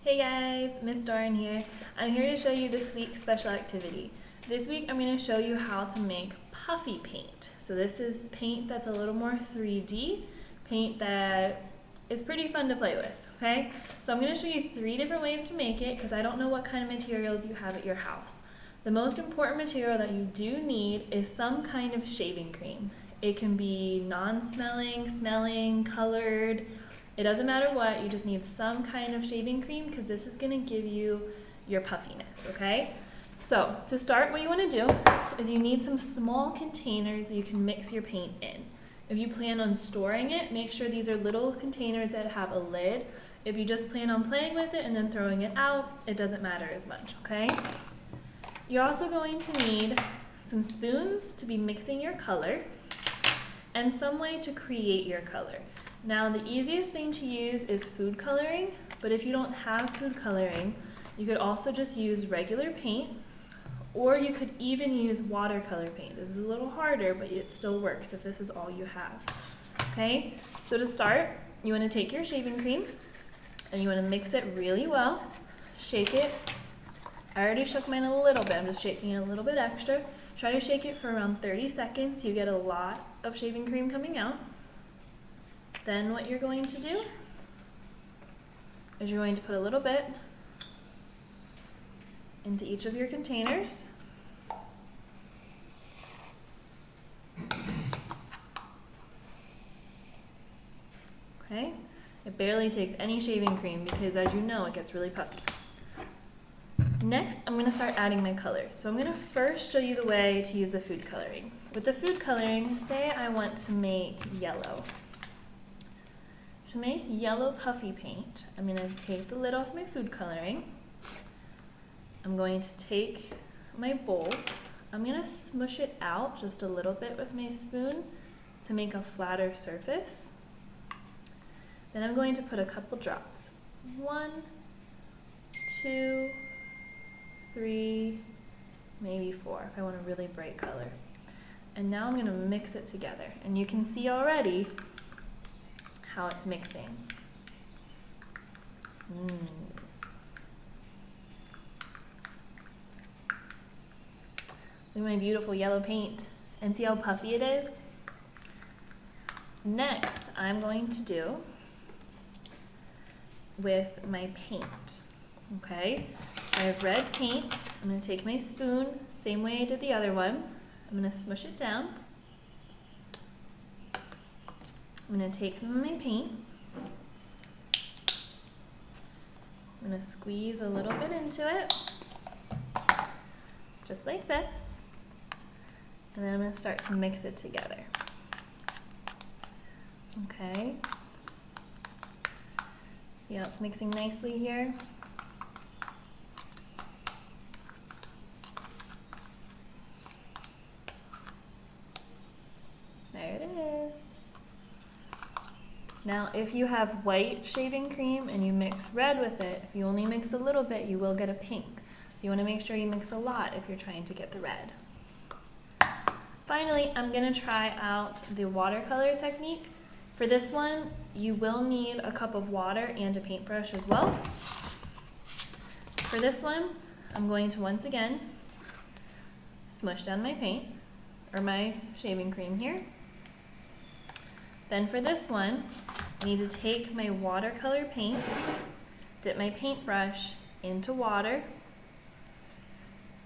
Hey guys, Miss Doran here. I'm here to show you this week's special activity. This week I'm going to show you how to make puffy paint. So this is paint that's a little more 3D, paint that is pretty fun to play with, okay? So I'm going to show you 3 different ways to make it because I don't know what kind of materials you have at your house. The most important material that you do need is some kind of shaving cream. It can be non-smelling, smelling, colored. It doesn't matter what, you just need some kind of shaving cream because this is going to give you your puffiness, okay? So to start, what you want to do is you need some small containers that you can mix your paint in. If you plan on storing it, make sure these are little containers that have a lid. If you just plan on playing with it and then throwing it out, it doesn't matter as much, okay? You're also going to need some spoons to be mixing your color and some way to create your color. Now the easiest thing to use is food coloring, but if you don't have food coloring, you could also just use regular paint, or you could even use watercolor paint. This is a little harder, but it still works if this is all you have. Okay, so to start, you want to take your shaving cream and you want to mix it really well. Shake it. I already shook mine a little bit, I'm just shaking it a little bit extra. Try to shake it for around 30 seconds so you get a lot of shaving cream coming out. Then what you're going to do is you're going to put a little bit into each of your containers. Okay, it barely takes any shaving cream because as you know, it gets really puffy. Next, I'm going to start adding my colors. So I'm going to first show you the way to use the food coloring. With the food coloring, say I want to make yellow. To make yellow puffy paint, I'm going to take the lid off my food coloring. I'm going to take my bowl. I'm going to smush it out just a little bit with my spoon to make a flatter surface. Then I'm going to put a couple drops. 1, 2, 3, maybe 4 if I want a really bright color. And now I'm going to mix it together. And you can see already how it's mixing. Look at my beautiful yellow paint. And see how puffy it is? Next, I'm going to do with my paint. Okay, so I have red paint. I'm going to take my spoon, same way I did the other one. I'm going to smush it down. I'm going to take some of my paint. I'm going to squeeze a little bit into it, just like this. And then I'm going to start to mix it together. Okay. See how it's mixing nicely here? There it is. Now, if you have white shaving cream and you mix red with it, if you only mix a little bit, you will get a pink. So you want to make sure you mix a lot if you're trying to get the red. Finally, I'm going to try out the watercolor technique. For this one, you will need a cup of water and a paintbrush as well. For this one, I'm going to once again smush down my paint, or my shaving cream here. Then for this one, I need to take my watercolor paint, dip my paintbrush into water,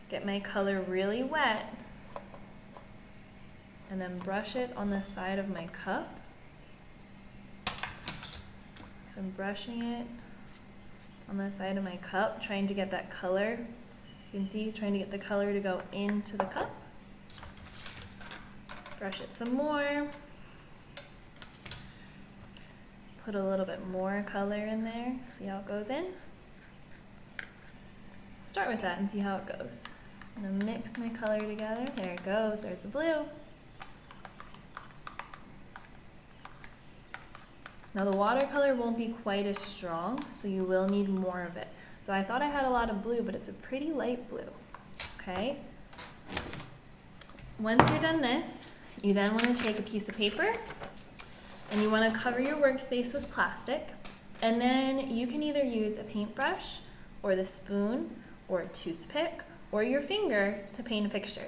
get my color really wet, and then brush it on the side of my cup. So I'm brushing it on the side of my cup, trying to get that color. You can see, trying to get the color to go into the cup. Brush it some more. Put a little bit more color in there, see how it goes in. Start with that and see how it goes. I'm gonna mix my color together. There it goes, there's the blue. Now the watercolor won't be quite as strong, so you will need more of it. So I thought I had a lot of blue, but it's a pretty light blue, okay? Once you're done this, you then want to take a piece of paper and you want to cover your workspace with plastic. And then you can either use a paintbrush or the spoon or a toothpick or your finger to paint a picture.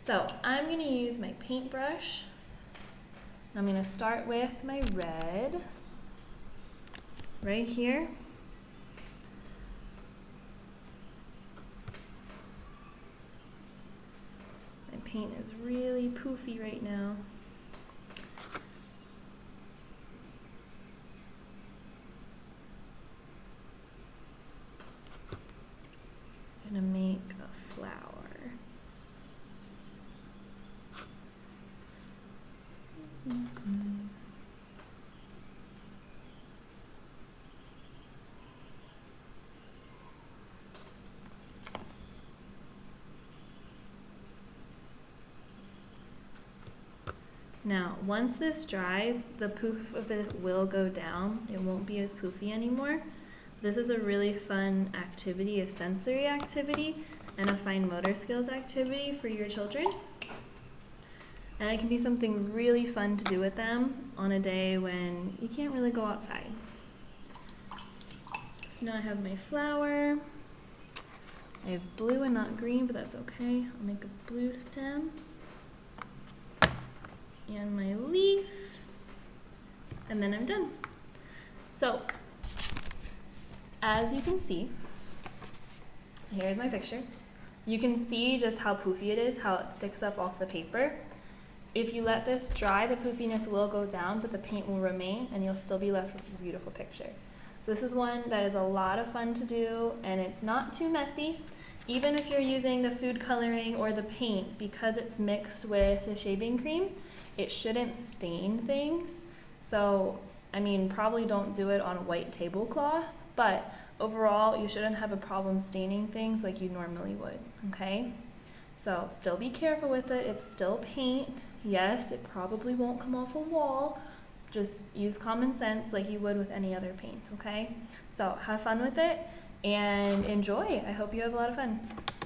So I'm gonna use my paintbrush. I'm gonna start with my red right here. My paint is really poofy right now. I'm gonna make a flower. Now, once this dries, the poof of it will go down. It won't be as poofy anymore. This is a really fun activity, a sensory activity, and a fine motor skills activity for your children. And it can be something really fun to do with them on a day when you can't really go outside. So now I have my flower. I have blue and not green, but that's okay. I'll make a blue stem. And my leaf, and then I'm done. So, as you can see, here's my picture. You can see just how poofy it is, how it sticks up off the paper. If you let this dry, the poofiness will go down, but the paint will remain, and you'll still be left with a beautiful picture. So this is one that is a lot of fun to do, and it's not too messy. Even if you're using the food coloring or the paint, because it's mixed with the shaving cream, it shouldn't stain things. So, I mean, probably don't do it on a white tablecloth, but overall, you shouldn't have a problem staining things like you normally would, okay? So, still be careful with it. It's still paint. Yes, it probably won't come off a wall. Just use common sense like you would with any other paint, okay? So, have fun with it and enjoy. I hope you have a lot of fun.